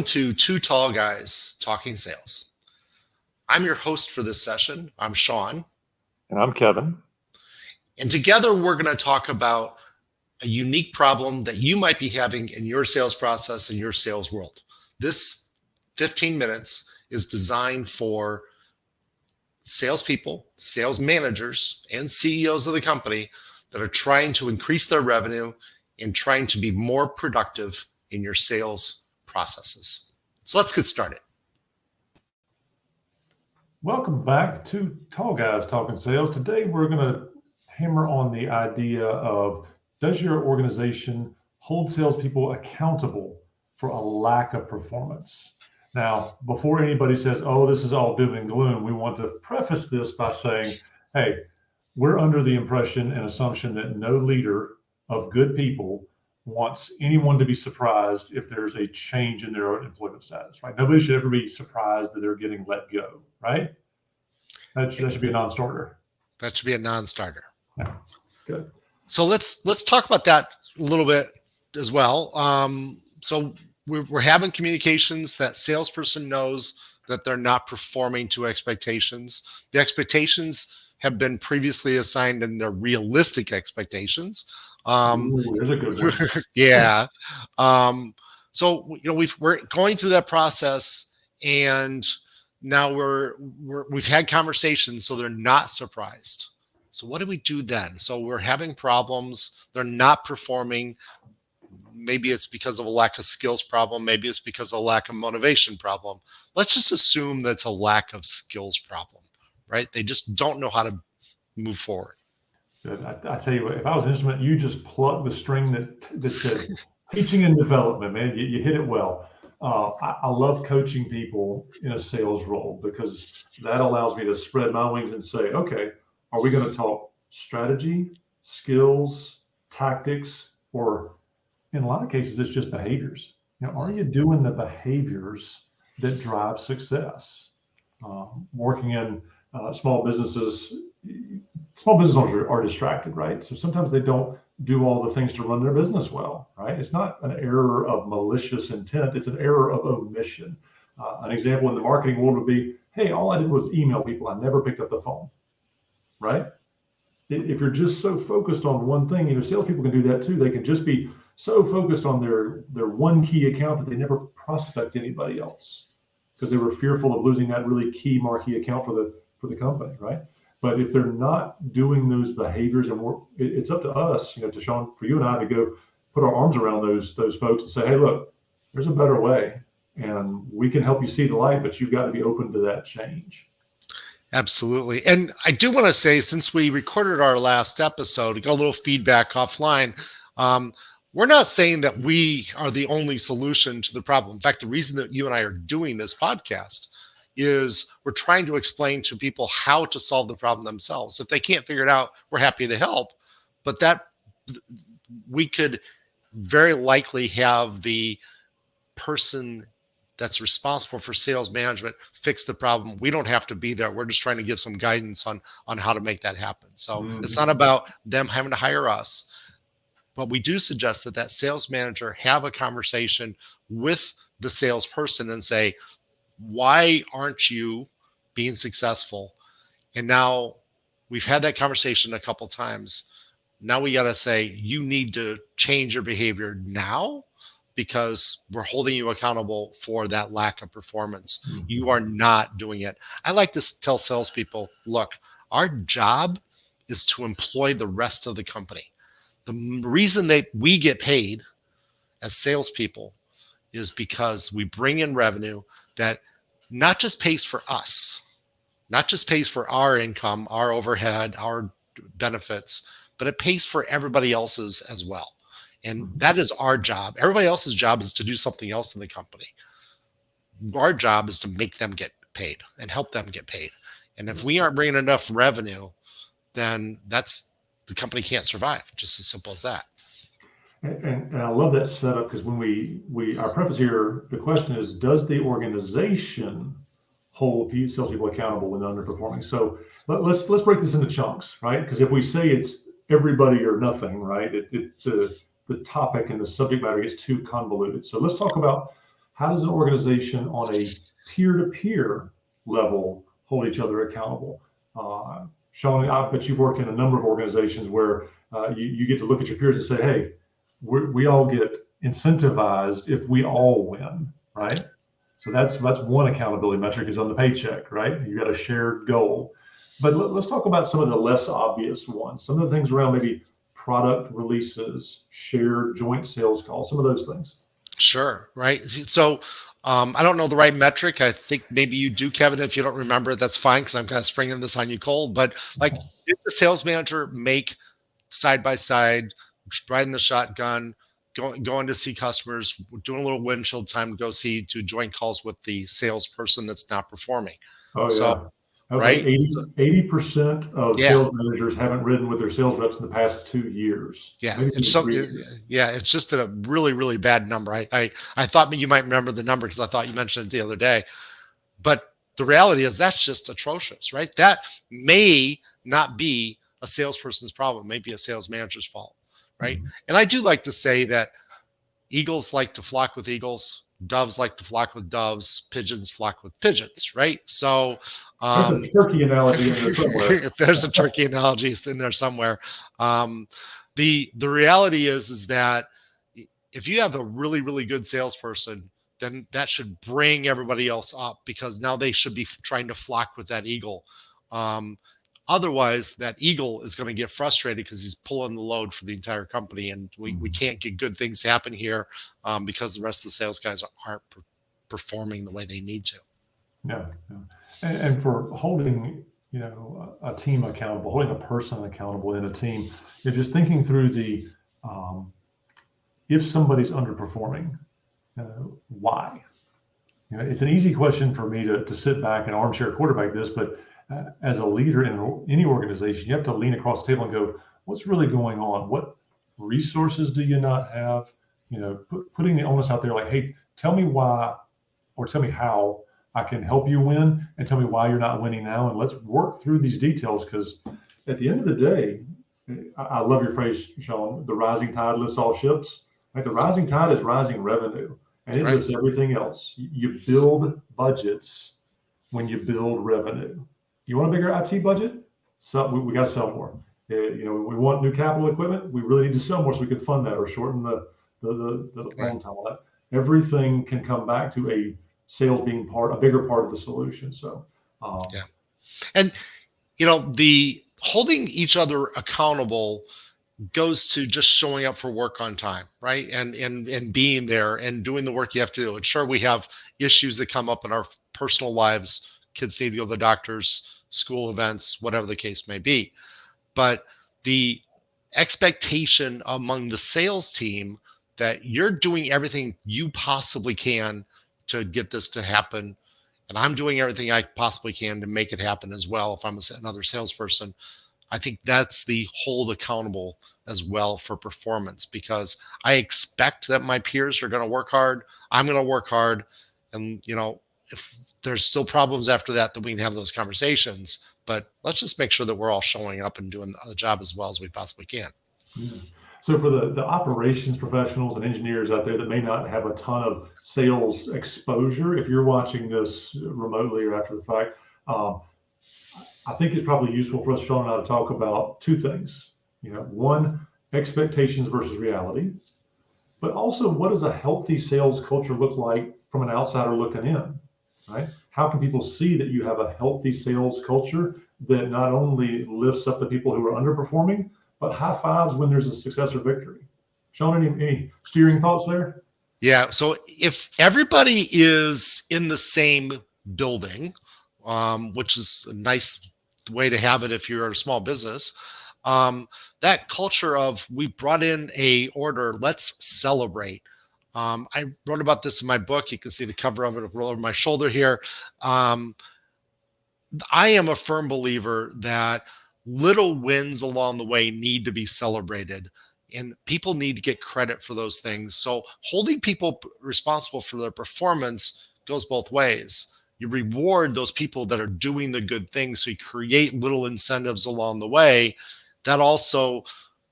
to Two Tall Guys Talking Sales. I'm your host for this session. I'm Sean. And I'm Kevin. And together we're going to talk about a unique problem that you might be having in your sales process, in your sales world. This 15 minutes is designed for salespeople, sales managers, and CEOs of the company that are trying to increase their revenue and trying to be more productive in your sales processes. So let's get started. Welcome back to Tall Guys Talking Sales. Today we're going to hammer on the idea of, does your organization hold salespeople accountable for a lack of performance? Now, before anybody says, oh, this is all doom and gloom, we want to preface this by saying, hey, we're under the impression and assumption that no leader of good people wants anyone to be surprised if there's a change in their employment status, right? Nobody should ever be surprised that they're getting let go, right? That should be a non-starter. That should be a non-starter. Yeah. Good. So let's talk about that a little bit as well. So we're having communications that salesperson knows that they're not performing to expectations. The expectations have been previously assigned and they're realistic expectations. There's a good one. Yeah. So we're going through that process, and now we've had conversations, so they're not surprised. So what do we do then? So we're having problems. They're not performing. Maybe it's because of a lack of skills problem. Maybe it's because of a lack of motivation problem. Let's just assume that's a lack of skills problem, right? They just don't know how to move forward. Good. I tell you what, if I was an instrument, you just plug the string that said teaching and development, man. You hit it well. I love coaching people in a sales role because that allows me to spread my wings and say, okay, are we going to talk strategy, skills, tactics, or in a lot of cases, it's just behaviors. Are you doing the behaviors that drive success? Working in small business owners are distracted, right? So sometimes they don't do all the things to run their business well, right? It's not an error of malicious intent. It's an error of omission. An example in the marketing world would be, hey, all I did was email people. I never picked up the phone, right? If you're just so focused on one thing, salespeople can do that too. They can just be so focused on their one key account that they never prospect anybody else because they were fearful of losing that really key marquee account for the company, right? But if they're not doing those behaviors, and it's up to us, to Sean, for you and I to go put our arms around those folks and say, hey, look, there's a better way, and we can help you see the light, but you've got to be open to that change. Absolutely. And I do want to say, since we recorded our last episode, got a little feedback offline. We're not saying that we are the only solution to the problem. In fact, the reason that you and I are doing this podcast is we're trying to explain to people how to solve the problem themselves. If they can't figure it out, we're happy to help. But that we could very likely have the person that's responsible for sales management fix the problem. We don't have to be there. We're just trying to give some guidance on how to make that happen. So It's not about them having to hire us. But we do suggest that sales manager have a conversation with the salesperson and say, why aren't you being successful? And now we've had that conversation a couple times. Now we got to say, you need to change your behavior now because we're holding you accountable for that lack of performance. Mm-hmm. You are not doing it. I like to tell salespeople, look, our job is to employ the rest of the company. The reason that we get paid as salespeople is because we bring in revenue that not just pays for us, not just pays for our income, our overhead, our benefits, but it pays for everybody else's as well. And that is our job. Everybody else's job is to do something else in the company. Our job is to make them get paid and help them get paid. And if we aren't bringing enough revenue, then the company can't survive. Just as simple as that. And I love that setup because when our preface here, the question is, does the organization hold salespeople accountable when underperforming? So let's break this into chunks, right? Because if we say it's everybody or nothing, right, the topic and the subject matter gets too convoluted. So let's talk about how does an organization on a peer-to-peer level hold each other accountable? Sean, I bet you've worked in a number of organizations where you get to look at your peers and say, hey, we all get incentivized if we all win, right? So that's one accountability metric is on the paycheck, right? You got a shared goal. But let's talk about some of the less obvious ones. Some of the things around maybe product releases, shared joint sales calls, some of those things. Sure. Right. So I don't know the right metric. I think maybe you do, Kevin. If you don't remember, that's fine because I'm kind of springing this on you cold. But like, did the sales manager make side by side, riding the shotgun, going to see customers, doing a little windshield time to go see to joint calls with the salesperson that's not performing? Oh So, yeah. That was like right. So, 80% of yeah. sales managers haven't ridden with their sales reps in the past 2 years, Yeah, maybe it's even so 3 years. yeah, it's just a really really bad number. I thought you might remember the number because I thought you mentioned it the other day. But the reality is that's just atrocious, right? That may not be a salesperson's problem, maybe a sales manager's fault, right? Mhm. And I do like to say that eagles like to flock with eagles, doves like to flock with doves, pigeons flock with pigeons, right? So There's a um, turkey analogy in there somewhere. if there's a turkey analogy in there somewhere. Um, the reality is that if you have a really really good salesperson, then that should bring everybody else up because now they should be trying to flock with that eagle. Um, Otherwise, that eagle is going to get frustrated because he's pulling the load for the entire company, and we Mhm. can't get good things to happen here because the rest of the sales guys aren't performing the way they need to. Yeah, yeah. And for holding, a team accountable, holding a person accountable in a team, you're just thinking through the um, if somebody's underperforming, uh, why? It's an easy question for me to sit back and armchair quarterback this, but as a leader in any organization, you have to lean across the table and go, what's really going on? What resources do you not have? Putting the onus out there like, hey, tell me why or tell me how I can help you win and tell me why you're not winning now. And let's work through these details because at the end of the day, I love your phrase, Sean, the rising tide lifts all ships. Right? The rising tide is rising revenue and it Right. lifts everything else. You build budgets when you build revenue. You want a bigger IT budget? So we got to sell more. We want new capital equipment. We really need to sell more so we can fund that or shorten the Right. loan time on that. Everything can come back to a sales being a bigger part of the solution. So, Yeah. And the holding each other accountable goes to just showing up for work on time, right? And being there and doing the work you have to do. And sure, we have issues that come up in our personal lives. Kids need to go to the doctors, school events, whatever the case may be. But the expectation among the sales team that you're doing everything you possibly can to get this to happen, and I'm doing everything I possibly can to make it happen as well if I'm another salesperson. I think that's the hold accountable as well for performance because I expect that my peers are going to work hard. I'm going to work hard. And, if there's still problems after that, then we can have those conversations. But let's just make sure that we're all showing up and doing the job as well as we possibly can. yeah. So for the operations professionals and engineers out there that may not have a ton of sales exposure, if you're watching this remotely or after the fact, um, I think it's probably useful for us, Sean and I, to talk about two things. One, expectations versus reality, but also what does a healthy sales culture look like from an outsider looking in, right? How can people see that you have a healthy sales culture that not only lifts up the people who are underperforming, but high fives when there's a success or victory? Sean, any steering thoughts there? Yeah. So if everybody is in the same building, which is a nice way to have it if you're a small business, um, that culture of we brought in a order, let's celebrate. I wrote about this in my book. You can see the cover of it roll over my shoulder here. Um, I am a firm believer that little wins along the way need to be celebrated and people need to get credit for those things. So holding people responsible for their performance goes both ways. You reward those people that are doing the good things. So you create little incentives along the way. That also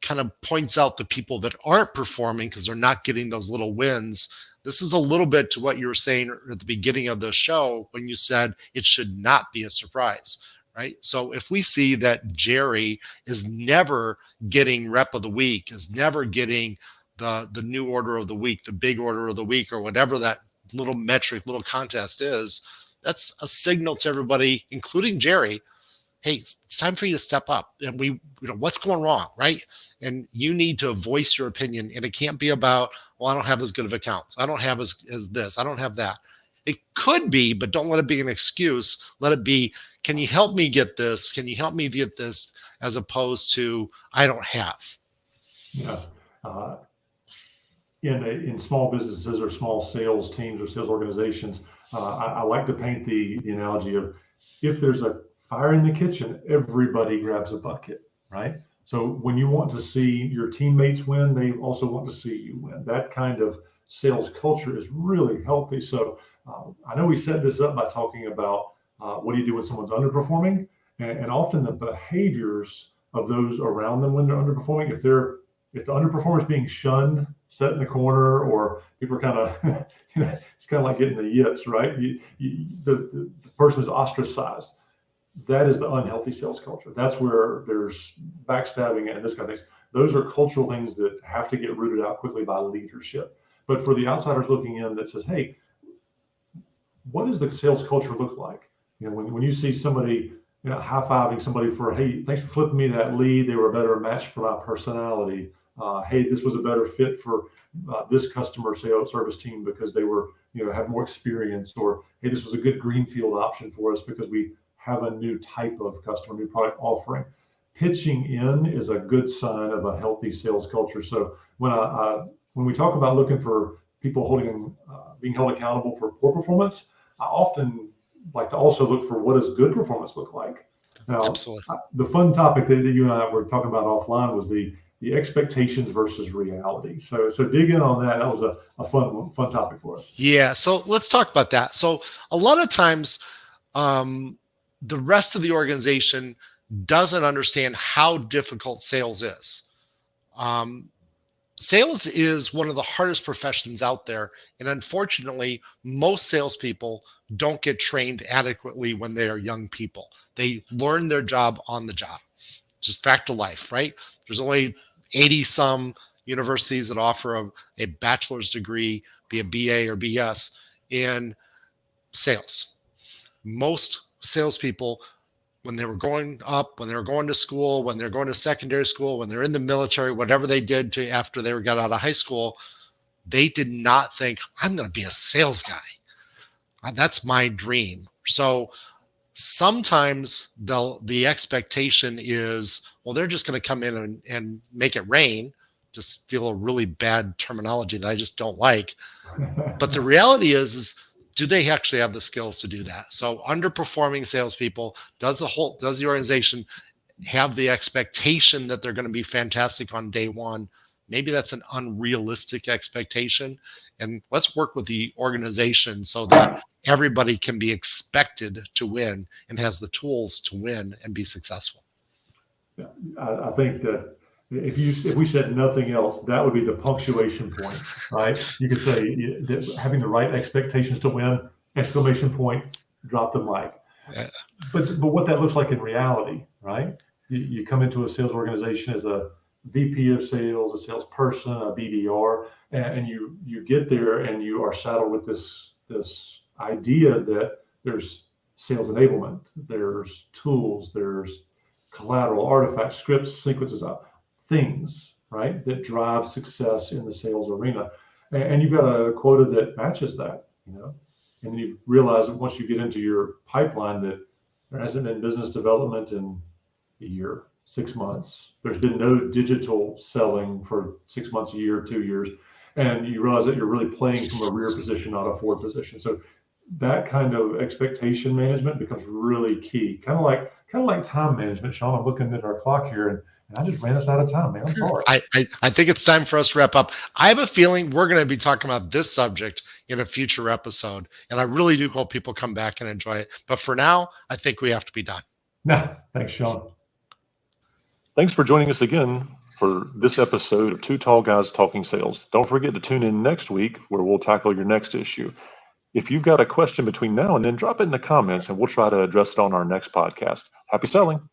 kind of points out the people that aren't performing because they're not getting those little wins. This is a little bit to what you were saying at the beginning of the show when you said it should not be a surprise, right? So if we see that Jerry is never getting rep of the week, is never getting the new order of the week, the big order of the week, or whatever that little metric, little contest is, that's a signal to everybody, including Jerry. Hey, it's time for you to step up. And what's going wrong, right? And you need to voice your opinion. And it can't be about, well, I don't have as good of accounts. I don't have as this. I don't have that. It could be, but don't let it be an excuse. Let it be, can you help me get this? Can you help me get this? As opposed to, I don't have. Yeah. Uh, in small businesses or small sales teams or sales organizations, I like to paint the analogy of, if there's a fire in the kitchen, everybody grabs a bucket, right? So when you want to see your teammates win, they also want to see you win. That kind of sales culture is really healthy. So I know we set this up by talking about what do you do when someone's underperforming, and often the behaviors of those around them when they're underperforming, if the underperformer is being shunned, set in the corner, or people are kind of, it's kind of like getting the yips, right? The person is ostracized. That is the unhealthy sales culture. That's where there's backstabbing and this kind of things. Those are cultural things that have to get rooted out quickly by leadership. But for the outsiders looking in that says, hey, what does the sales culture look like? When you see somebody, high-fiving somebody for, hey, thanks for flipping me that lead. They were a better match for my personality. Hey, this was a better fit for this customer sales service team because they were, have more experience. Or, hey, this was a good greenfield option for us because we have a new type of customer, new product offering. Pitching in is a good sign of a healthy sales culture. So when we talk about looking for people being held accountable for poor performance, I often like to also look for, what does good performance look like? Now, Absolutely. the fun topic that you and I were talking about offline was the expectations versus reality. So dig in on that. That was a fun topic for us. Yeah. So let's talk about that. So a lot of times, the rest of the organization doesn't understand how difficult sales is. Um, Sales is one of the hardest professions out there. And unfortunately, most salespeople don't get trained adequately when they are young people. They learn their job on the job. Just fact of life, right? There's only 80 some universities that offer a bachelor's degree, be a BA or BS in sales. Most salespeople, when they were growing up, when they were going to school, when they're going to secondary school, when they're in the military, whatever they did to after they got out of high school, they did not think, I'm going to be a sales guy. That's my dream. So sometimes the expectation is, well, they're just going to come in and make it rain, to steal a really bad terminology that I just don't like. But the reality is do they actually have the skills to do that? So underperforming salespeople, does the organization have the expectation that they're going to be fantastic on day one? Maybe that's an unrealistic expectation. And let's work with the organization so that everybody can be expected to win and has the tools to win and be successful. Yeah, I think that if we said nothing else, that would be the punctuation point, right? You could say that having the right expectations to win, exclamation point, drop the mic. Uh, But what that looks like in reality, right? You come into a sales organization as a VP of sales, a salesperson, a BDR, and you get there and you are saddled with this idea that there's sales enablement, there's tools, there's collateral, artifacts, scripts, sequences, things, right, that drive success in the sales arena. And you've got a quota that matches that, and you realize that once you get into your pipeline that there hasn't been business development in a year, 6 months. There's been no digital selling for 6 months, a year, 2 years. And you realize that you're really playing from a rear position, not a forward position. So that kind of expectation management becomes really key. Kind of like time management. Sean, I'm looking at our clock here and I just ran us out of time, man. I'm sorry. I think it's time for us to wrap up. I have a feeling we're going to be talking about this subject in a future episode, and I really do hope people come back and enjoy it. But for now, I think we have to be done. Nah, thanks, Sean. Thanks for joining us again for this episode of Two Tall Guys Talking Sales. Don't forget to tune in next week where we'll tackle your next issue. If you've got a question between now and then, drop it in the comments and we'll try to address it on our next podcast. Happy selling.